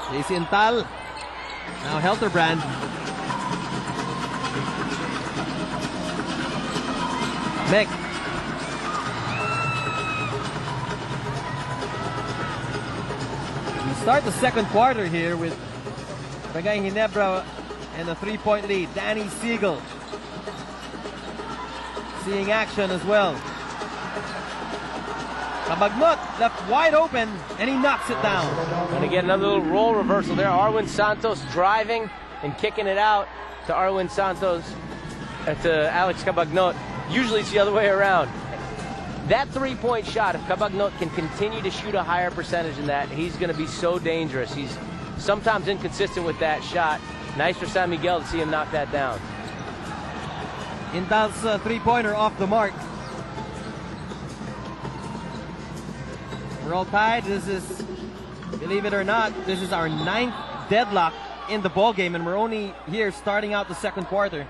JC Intal. Now Helterbrand. Meg. We start the second quarter here with Barangay Ginebra and a 3-point lead. Danny Siegel seeing action as well. Cabagnot left wide open and he knocks it down. And again, another little role reversal there. Arwin Santos driving and kicking it out to Arwin Santos, to Alex Cabagnot. Usually it's the other way around. That 3-point shot, if Cabagnot can continue to shoot a higher percentage than that, he's going to be so dangerous. He's sometimes inconsistent with that shot. Nice for San Miguel to see him knock that down. Intal's 3-pointer off the mark. We're all tied. This is, believe it or not, this is our 9th deadlock in the ball game, and we're only here starting out the second quarter.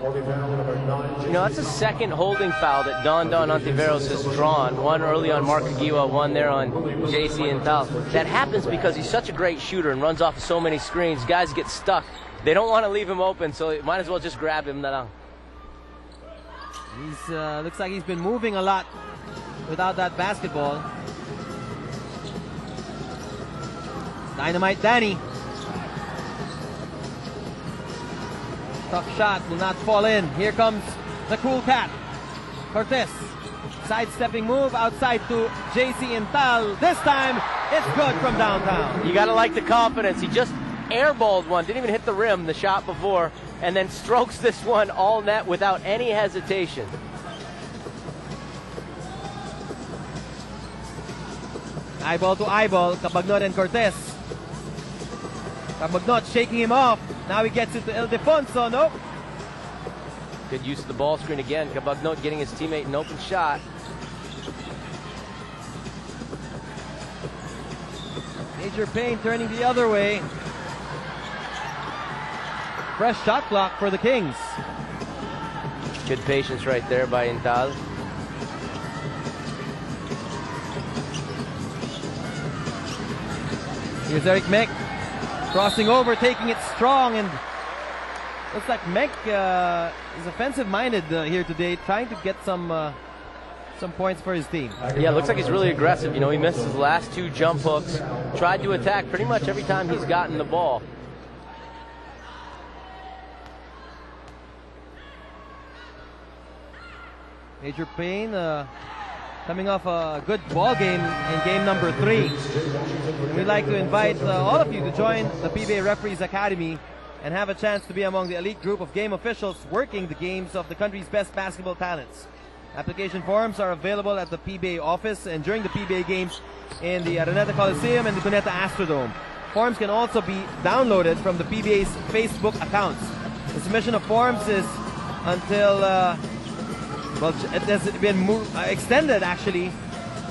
You know, that's the second holding foul that Don Ontiveros has drawn. One early on Mark Aguiwa, one there on JC Intal. That happens because he's such a great shooter and runs off of so many screens. Guys get stuck. They don't want to leave him open, so you might as well just grab him. He's looks like he's been moving a lot without that basketball. Dynamite Danny. Tough shot, will not fall in. Here comes the cool cat. Cortez. Sidestepping move outside to JC Intal. This time, it's good from downtown. You got to like the confidence. He just airballed one, didn't even hit the rim the shot before, and then strokes this one all net without any hesitation. Eyeball to eyeball, Cabagnot and Cortez. Cabagnot shaking him off. Now he gets it to Ildefonso. Nope. Good use of the ball screen again. Cabagnot getting his teammate an open shot. Major Payne turning the other way. Fresh shot clock for the Kings. Good patience right there by Intal. Here's Eric Mek crossing over, taking it strong, and looks like Mek is offensive-minded here today, trying to get some points for his team. Yeah, looks like he's really aggressive. You know, he missed his last 2 jump hooks, tried to attack pretty much every time he's gotten the ball. Major Payne coming off a good ball game in game number 3. And we'd like to invite all of you to join the PBA Referees Academy and have a chance to be among the elite group of game officials working the games of the country's best basketball talents. Application forms are available at the PBA office and during the PBA games in the Araneta Coliseum and the Cuneta Astrodome. Forms can also be downloaded from the PBA's Facebook accounts. The submission of forms is until well, it has been extended actually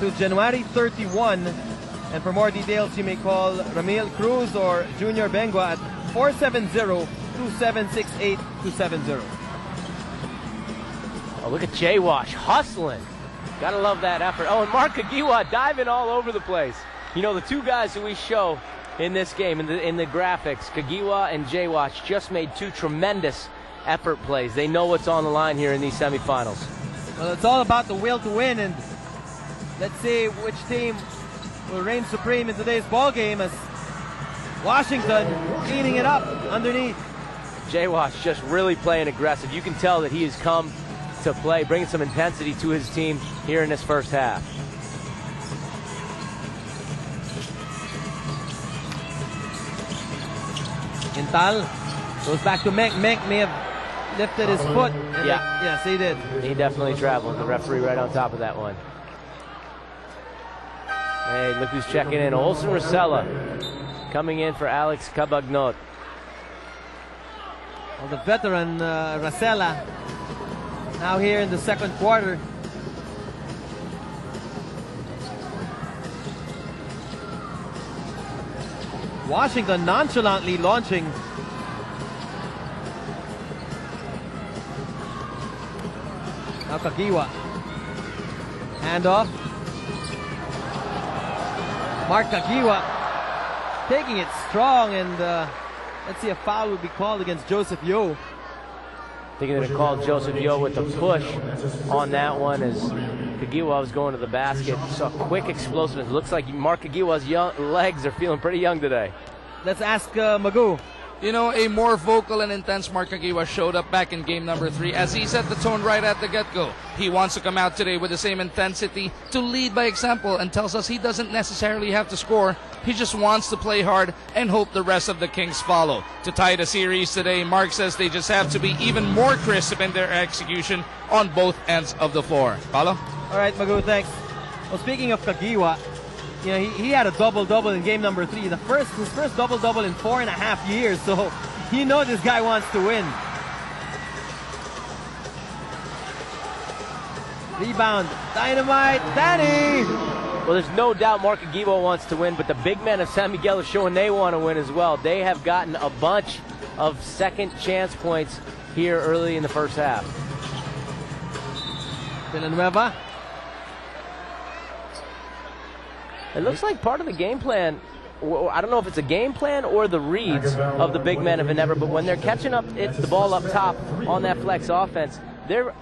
to January 31. And for more details, you may call Ramil Cruz or Junior Bengua at 470-2768-270. Oh, look at Jay Wash hustling. Gotta love that effort. Oh, and Mark Aguiwa diving all over the place. You know, the 2 guys who we show in this game, in the graphics, Kagiwa and Jay Wash, just made 2 tremendous effort plays. They know what's on the line here in these semifinals. Well, it's all about the will to win, and let's see which team will reign supreme in today's ball game as Washington cleaning it up underneath. Jay Wash just really playing aggressive. You can tell that he has come to play, bringing some intensity to his team here in this first half. Intal goes back to Mek. Mek may have lifted his foot. Yeah. Yes, he did. He definitely traveled. The referee right on top of that one. Hey, look who's checking in. Olson Rosella coming in for Alex Cabagnot. Well, the veteran Rosella now here in the second quarter. Washington nonchalantly launching. Now Kagiwa. Handoff. Mark Kagiwa taking it strong, and let's see, a foul would be called against Joseph Yo. Thinking they're going to call Joseph Yo with the push on that one as Kagiwa was going to the basket. Saw quick explosiveness. Looks like Mark Kagiwa's legs are feeling pretty young today. Let's ask Magoo. You know, a more vocal and intense Mark Kagiwa showed up back in game number 3 as he set the tone right at the get-go. He wants to come out today with the same intensity to lead by example and tells us he doesn't necessarily have to score. He just wants to play hard and hope the rest of the Kings follow. To tie the series today, Mark says they just have to be even more crisp in their execution on both ends of the floor. Paulo? All right, Magoo, thanks. Well, speaking of Kagiwa, you know, he had a double-double in game number 3. His first double-double in 4.5 years, so you know this guy wants to win. Rebound, dynamite, Danny! Well, there's no doubt Mark Kagiwa wants to win, but the big men of San Miguel are showing they want to win as well. They have gotten a bunch of second chance points here early in the first half. Villanueva. It looks like part of the game plan, I don't know if it's a game plan or the reads of the big men of Ginebra, but when they're catching up, it's the ball up top on that flex offense. They're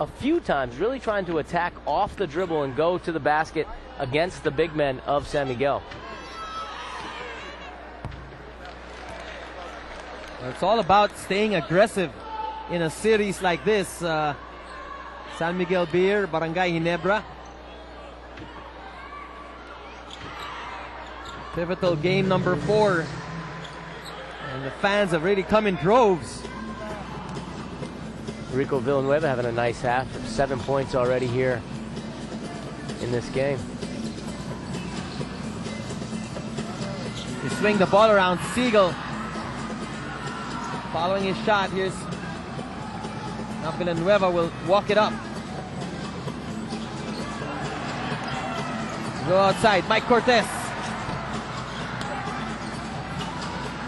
a few times really trying to attack off the dribble and go to the basket against the big men of San Miguel. It's all about staying aggressive in a series like this. San Miguel Beer, Barangay Ginebra. Pivotal game number 4. And the fans have really come in droves. Rico Villanueva having a nice half, 7 points already here in this game. They swing the ball around. Siegel following his shot. Here's now Villanueva will walk it up. Go outside. Mike Cortez.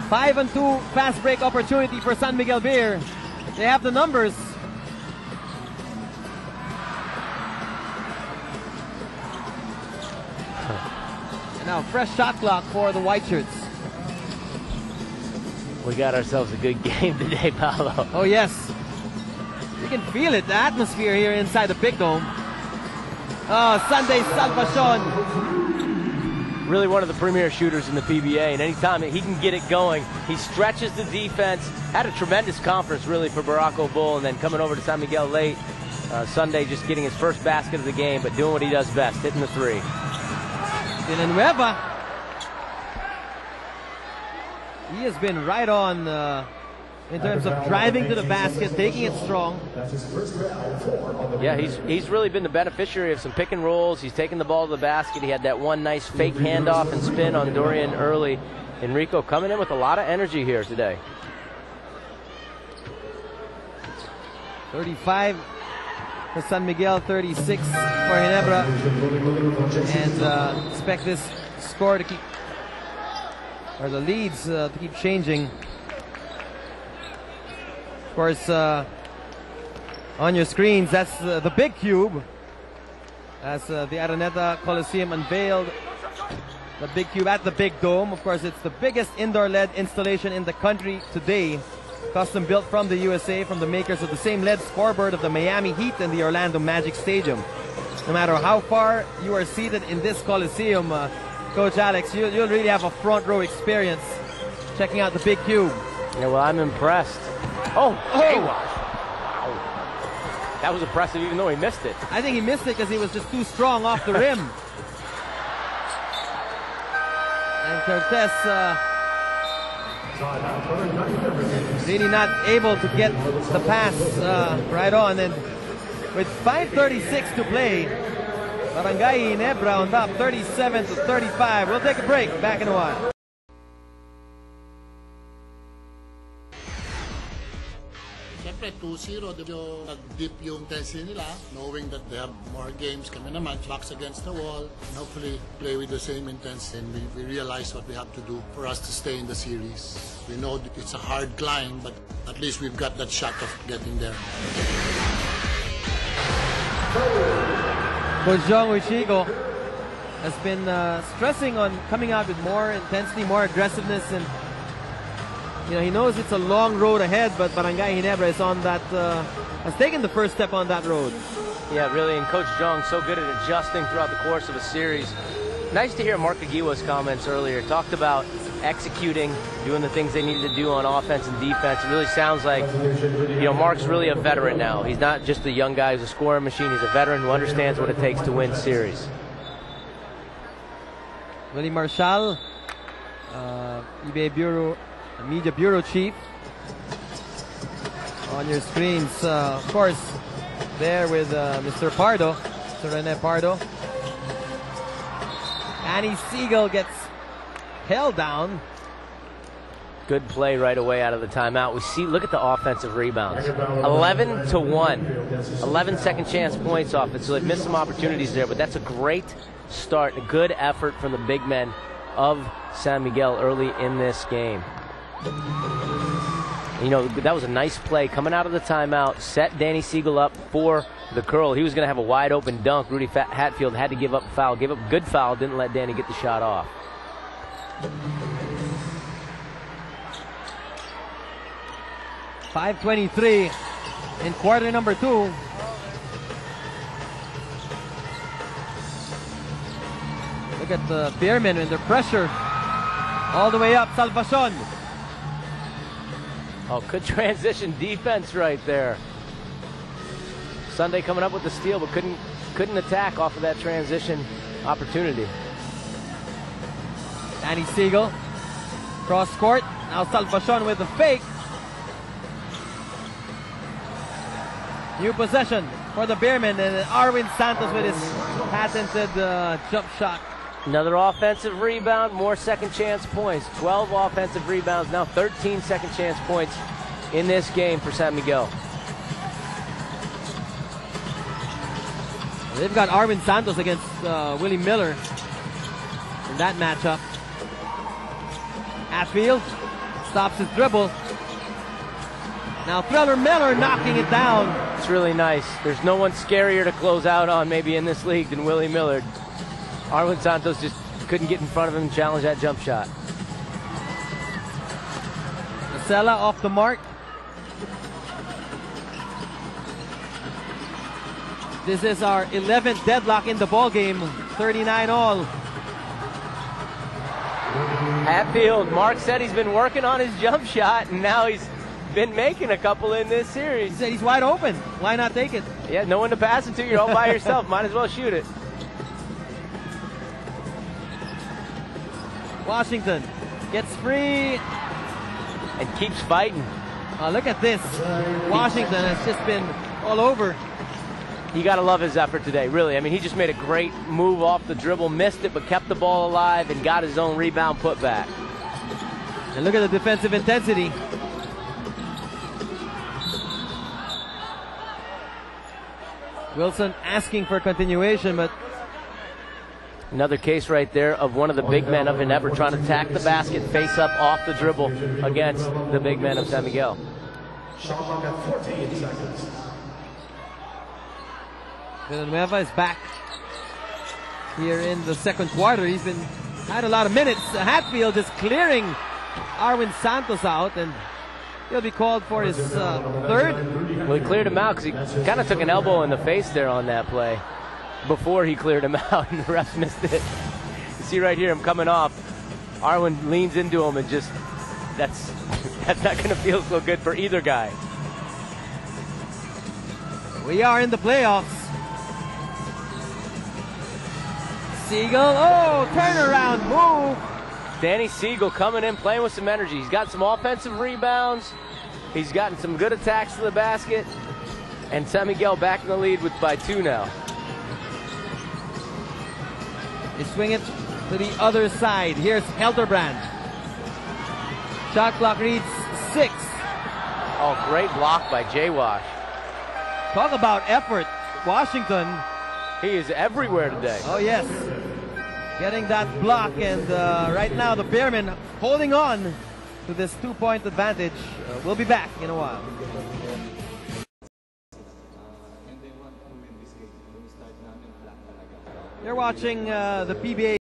5-2 fast break opportunity for San Miguel Beer. They have the numbers. And now fresh shot clock for the white shirts. We got ourselves a good game today, Paolo. Oh yes. You can feel it, the atmosphere here inside the Big Dome. Oh, Sunday Salvacion. Really one of the premier shooters in the PBA, and anytime he can get it going, he stretches the defense. Had a tremendous conference, really, for Barraco Bull, and then coming over to San Miguel late Sunday, just getting his first basket of the game, but doing what he does best, hitting the 3. Villanueva. He has been right on in terms of driving to the basket, taking it strong. Yeah, he's really been the beneficiary of some pick and rolls. He's taken the ball to the basket. He had that one nice fake handoff and spin on Dorian early. Enrico coming in with a lot of energy here today. 35 for San Miguel, 36 for Ginebra. And expect this score to keep, or the leads to keep changing. Of course, on your screens, that's the big cube. As the Araneta Coliseum unveiled the big cube at the Big Dome. Of course, it's the biggest indoor LED installation in the country today. Custom built from the USA, from the makers of the same LED scoreboard of the Miami Heat and the Orlando Magic Stadium. No matter how far you are seated in this Coliseum, Coach Alex, you'll really have a front row experience checking out the big cube. Yeah, well, I'm impressed. Oh, J-Wash. Wow. That was impressive even though he missed it. I think he missed it because he was just too strong off the rim. And Cortez really not able to get the pass right on. And with 5:36 to play, Barangay Ginebra on top, 37-35. We'll take a break. Back in a while. Siyempre, 2-0, nag-dip yung intensity nila, knowing that they have more games kami naman, backs against the wall, and hopefully play with the same intensity. And we realize what we have to do for us to stay in the series. We know it's a hard climb, but at least we've got that shot of getting there. Coach John Uchigo has been stressing on coming out with more intensity, more aggressiveness, and he knows it's a long road ahead, but Barangay Ginebra is on that, has taken the first step on that road. Yeah, really, and Coach Jong so good at adjusting throughout the course of a series. Nice to hear Mark Aguila's comments earlier. Talked about executing, doing the things they needed to do on offense and defense. It really sounds like, Mark's really a veteran now. He's not just a young guy who's a scoring machine. He's a veteran who understands what it takes to win series. Willie Marshall, eBay Bureau, Media Bureau Chief. On your screens, of course, there with Mr. Pardo, Mr. Rene Pardo. Danny Siegel gets held down. Good play right away out of the timeout. Look at the offensive rebounds. 11-1. 11 second chance points off it, so they've missed some opportunities there, but that's a great start, a good effort from the big men of San Miguel early in this game. That was a nice play coming out of the timeout, set Danny Siegel up for the curl. He was going to have a wide open dunk. Rudy Hatfield had to give up a foul, gave up a good foul, didn't let Danny get the shot off. .523 in quarter number 2. Look at the Beermen under pressure. All the way up, Salvacion. Oh, good transition defense right there. Sunday coming up with the steal, but couldn't attack off of that transition opportunity. Danny Siegel, cross court. Now Salvacion with the fake. New possession for the Beermen, and Arwin Santos with his patented jump shot. Another offensive rebound, more second chance points. 12 offensive rebounds, now 13 second chance points in this game for San Miguel. They've got Arwin Santos against Willie Miller in that matchup. Hatfield stops his dribble. Now Thriller Miller knocking it down. It's really nice. There's no one scarier to close out on maybe in this league than Willie Miller. Arwin Santos just couldn't get in front of him and challenge that jump shot. Marcela off the mark. This is our 11th deadlock in the ball game. 39 all. Hatfield, Mark said he's been working on his jump shot, and now he's been making a couple in this series. He said he's wide open. Why not take it? Yeah, no one to pass it to. You're all by yourself. Might as well shoot it. Washington gets free and keeps fighting. Look at this. Washington has just been all over. You got to love his effort today, really. I mean, he just made a great move off the dribble, missed it, but kept the ball alive and got his own rebound put back. And look at the defensive intensity. Wilson asking for continuation, but another case right there of one of the big men of Ginebra trying to attack the basket, face up off the dribble against the big men of San Miguel. Villanueva is back here in the second quarter. He's had a lot of minutes. Hatfield is clearing Arwin Santos out, and he'll be called for his third. Well, he cleared him out because he kind of took an elbow in the face there on that play before he cleared him out, and the refs missed it. You see right here, him coming off. Arwin leans into him, and just that's not going to feel so good for either guy. We are in the playoffs. Siegel, oh, turnaround move. Danny Siegel coming in, playing with some energy. He's got some offensive rebounds. He's gotten some good attacks to the basket. And San Miguel back in the lead by 2 now. They swing it to the other side. Here's Helderbrand. Shot clock reads 6. Oh, great block by Jay Wash. Talk about effort. Washington. He is everywhere today. Oh, yes. Getting that block, and right now the Beermen holding on to this 2-point advantage. We'll be back in a while. You're watching the PBA